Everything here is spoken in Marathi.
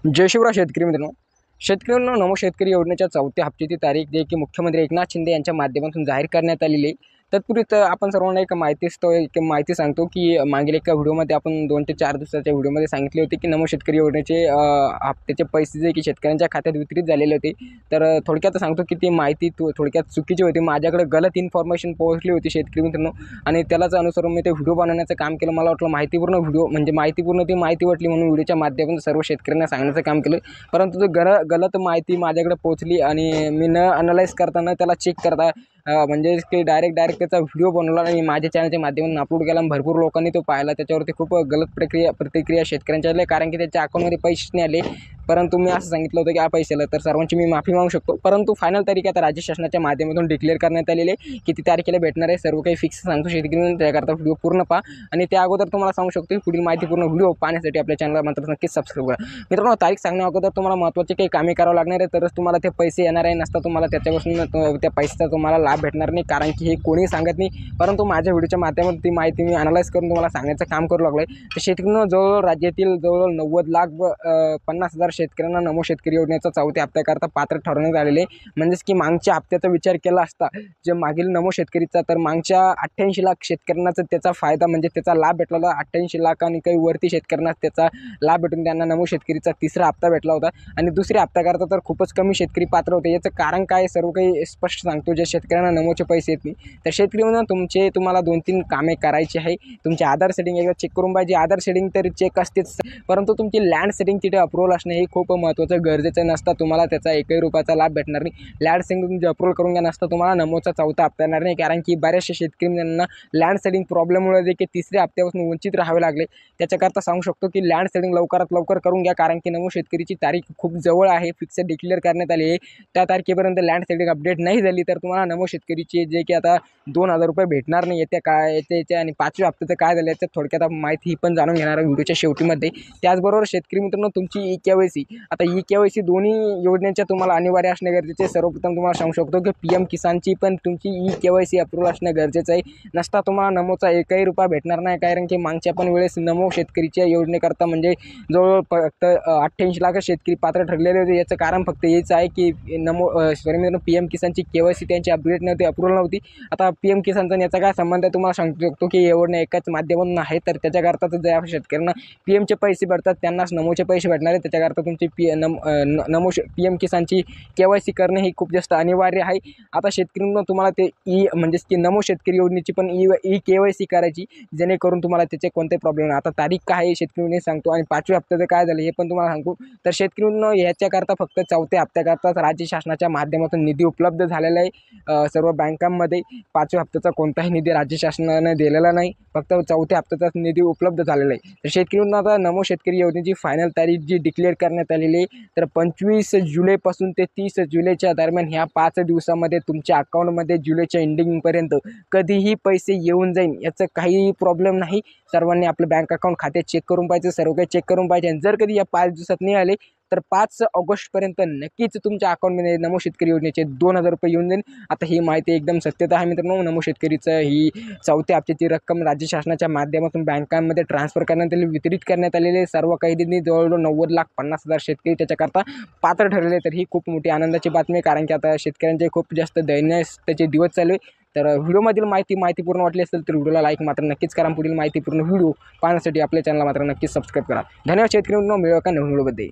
जय शिवराय शेतकरी मित्रांनो. शेतकऱ्यांना नमो शेतकरी योजनेच्या 4थ्या हप्त्याची तारीख जे की मुख्यमंत्री एकनाथ शिंदे यांच्या माध्यमातून जाहीर करण्यात आलेली आहे. तत्पूर्वी आपण सर्वांना एक माहिती सांगतो की मागील एका व्हिडिओमध्ये आपण 2 ते 4 दिवसाच्या व्हिडिओमध्ये सांगितले होते की नमो शेतकरी योजनेचे हप्त्याचे पैसे जे की शेतकऱ्यांच्या खात्यात वितरित झालेले होते. तर थोडक्यात सांगतो की ती माहिती थोडक्यात चुकीची होती. माझ्याकडे गलत इन्फॉर्मेशन पोहोचली होती शेतकरी मित्रांनो, आणि त्यालाच अनुसरून मी ते व्हिडिओ बनवण्याचं काम केलं. मला वाटलं माहितीपूर्ण व्हिडिओ म्हणजे माहितीपूर्ण ती माहिती वाटली म्हणून व्हिडिओच्या माध्यमातून सर्व शेतकऱ्यांना सांगण्याचं काम केलं. परंतु तो गलत माहिती माझ्याकडे पोहोचली आणि मी न अनलाईज करताना त्याला चेक करता म्हणजे की डायरेक्ट त्याचा व्हिडिओ बनवला आणि माझ्या चॅनलच्या माध्यमातून अपलोड केला आणि भरपूर लोकांनी तो पाहिला. त्याच्यावरती खूप गलत प्रतिक्रिया शेतकऱ्यांच्या आल्या, कारण की त्याच्या अकाउंटमध्ये पैसेच नाही आले. परंतु मी असं सांगितलं होतं की पैसे आलं तर सर्वांची मी माफी मागू शकतो. परंतु फायनल तारीख आता राज्य शासनाच्या माध्यमातून डिक्लेअर करण्यात आलेली आहे. किती तारखेला भेटणार आहे सर्व काही फिक्स सांगतो शेतकरी, त्याकरता व्हिडिओ पूर्ण पहा. आणि त्या अगोदर तुम्हाला सांगू शकतो की पुढील माहितीपूर्ण व्हिडिओ पाहण्यासाठी आपल्या चॅनलला मात्र नक्कीच सबस्क्राईब करा. मित्रांनो, तारीख सांगण्या अगोदर तुम्हाला महत्त्वाचे काही कामे करावं लागणार आहे, तरच तुम्हाला ते पैसे येणार आहे. नसता तुम्हाला त्याच्यापासून त्या पैशाचा तुम्हाला लाभ भेटणार नाही, कारण की हे कोणीही सांगत नाही. परंतु माझ्या व्हिडिओच्या माध्यमातून ती माहिती मी अनालाइज करून तुम्हाला सांगण्याचं काम करू लागलो आहे. तर शेतकऱ्यांना जवळजवळ राज्यातील जवळजवळ 90,50,000 शेतकऱ्यांना नमो शेतकरी योजनेचा 4थ्या हप्त्याकरता पात्र ठरवण्यात आलेले. म्हणजेच की मागच्या हप्त्याचा विचार केला असता जे मागील नमो शेतकरीचा, तर मागच्या 88 लाख शेतकऱ्यांनाच त्याचा फायदा म्हणजे त्याचा लाभ भेटला होता. 88 लाख आणि काही वरती शेतकऱ्यांना त्याचा लाभ भेटून त्यांना नमो शेतकरीचा 3रा हप्ता भेटला होता. आणि 2ऱ्या हप्त्याकरता तर खूपच कमी शेतकरी पात्र होते. याचं कारण काय सर्व काही स्पष्ट सांगतो. जे शेतकऱ्यांना नमोचे पैसे येत नाही, तर शेतकरी म्हणून तुम्हाला 2-3 कामे करायची आहे. तुमचे आधार सेटिंग एकदा चेक करून पाहिजे. आधार सेटिंग तर चेक असतेच, परंतु तुमची लँड सेटिंग तिथे अप्रूव्हल असणे हे खूप महत्त्वाचं गरजेचं नसतं. तुम्हाला त्याचा 1ही रुपयाचा लाभ भेटणार नाही. लँड सेटिंग तुमची अप्रूव्हल करून घ्या, नसता तुम्हाला नमोचा 4था हप्ता येणार नाही. कारण की बऱ्याचशा शेतकऱ्यांना लँड सेटिंग प्रॉब्लेममुळे जे की 3ऱ्या हप्त्यापासून वंचित राहावे लागले. त्याच्याकरता सांगू शकतो की लँड सेटिंग लवकरात लवकर करून घ्या, कारण की नमो शेतकरीची तारीख खूप जवळ आहे. फिक्स डिक्लेअर करण्यात आली आहे. त्या तारखेपर्यंत लँड सेटिंग अपडेट नाही झाली तर तुम्हाला नमो शेतकरीचे जे की आता 2,000 रुपये भेटणार नाही. याच्या आणि 5व्या हप्त्याचं काय झालं याच्यात थोडक्यात माहिती ही पण जाणून घेणार आहे व्हिडिओच्या शेवटीमध्ये. त्याचबरोबर शेतकरी मित्रांनो, तुमची ई-KYC आता ई-KYC दोन्ही योजनेच्या तुम्हाला अनिवार्य असणे गरजेचे आहे. सर्वप्रथम तुम्हाला सांगू शकतो की PM किसानची पण तुमची ई-KYC अप्रूव्हल असणे गरजेचं आहे. नसता तुम्हाला नमोचा 1ही रुपया भेटणार नाही, कारण की मागच्या पण वेळेस नमो शेतकरीच्या योजनेकरता म्हणजे जवळ फक्त 88 लाख शेतकरी पात्र ठरलेले होते. याचं कारण फक्त हेच आहे की मित्रांनो, PM किसानची KYC त्यांची अपडेट नव्हती, अप्रूव्हल नव्हती. आता PM किसानचा याचा काय संबंध आहे तुम्हाला सांगू शकतो की योजना एकाच माध्यमातून आहे. तर त्याच्याकरता तर ज्या शेतकऱ्यांना PMचे पैसे भेटतात त्यांनाच नमोचे पैसे भेटणार आहेत. त्याच्याकरता तुमची PM किसानची KYC करणे ही खूप जास्त अनिवार्य आहे. आता शेतकऱ्यांना तुम्हाला ते म्हणजेच की नमो शेतकरी योजनेची पण ई-KYC करायची, जेणेकरून तुम्हाला त्याचे कोणते प्रॉब्लेम नाही. आता तारीख काय आहे शेतकरी सांगतो, आणि 5व्या हप्त्याचं काय झालं हे पण तुम्हाला सांगतो. तर शेतकऱ्यांना याच्याकरता फक्त 4थ्या हप्त्याकरताच राज्य शासनाच्या माध्यमातून निधी उपलब्ध झालेला आहे. सर्व बँकांमध्ये 5व्या हप्त्याचा कोणताही निधी राज्य शासनाने दिलेला नाही, फक्त 4थ्या हप्त्याचाच निधी उपलब्ध झालेला आहे. तर शेतकऱ्यांना आता नमो शेतकरी योजनेची फायनल तारीख जी डिक्लेअर करण्यात आलेली आहे, तर 25 जुलैपासून ते 30 जुलैच्या दरम्यान ह्या 5 दिवसामध्ये तुमच्या अकाउंटमध्ये जुलैच्या एंडिंगपर्यंत कधीही पैसे येऊन जाईल, याचं काहीही प्रॉब्लेम नाही. सर्वांनी आपलं बँक अकाउंट खाते चेक करून पाहिजे, सर्व काही चेक करून पाहिजे. आणि जर कधी या 5 दिवसात नाही आले तर 5 ऑगस्टपर्यंत नक्कीच तुमच्या अकाउंटमध्ये नमो शेतकरी योजनेचे 2,000 रुपये येऊन जाईल. आता ही माहिती एकदम सत्यता आहे मित्रांनो. नमो शेतकरीचं ही 4थ्या हप्त्याची रक्कम राज्य शासनाच्या माध्यमातून बँकांमध्ये ट्रान्सफर करण्यात आली, वितरित करण्यात आलेले सर्व कैदींनी जवळजवळ 90,50,000 शेतकरी त्याच्याकरता पात्र ठरले. तर ही खूप मोठी आनंदाची बातमी आहे, कारण की आता शेतकऱ्यांचे खूप जास्त दयनीय दिवस चालू आहे. तर व्हिडिओमधील माहितीपूर्ण वाटली असेल तर व्हिडिओला लाईक मात्र नक्कीच करा. पुढील माहितीपूर्ण व्हिडिओ पाहण्यासाठी आपल्या चॅनलला मात्र नक्कीच सबस्क्राईब करा. धन्यवाद शेतकरी मित्रांनो. मिळूया का नवीन व्हिडिओमध्ये.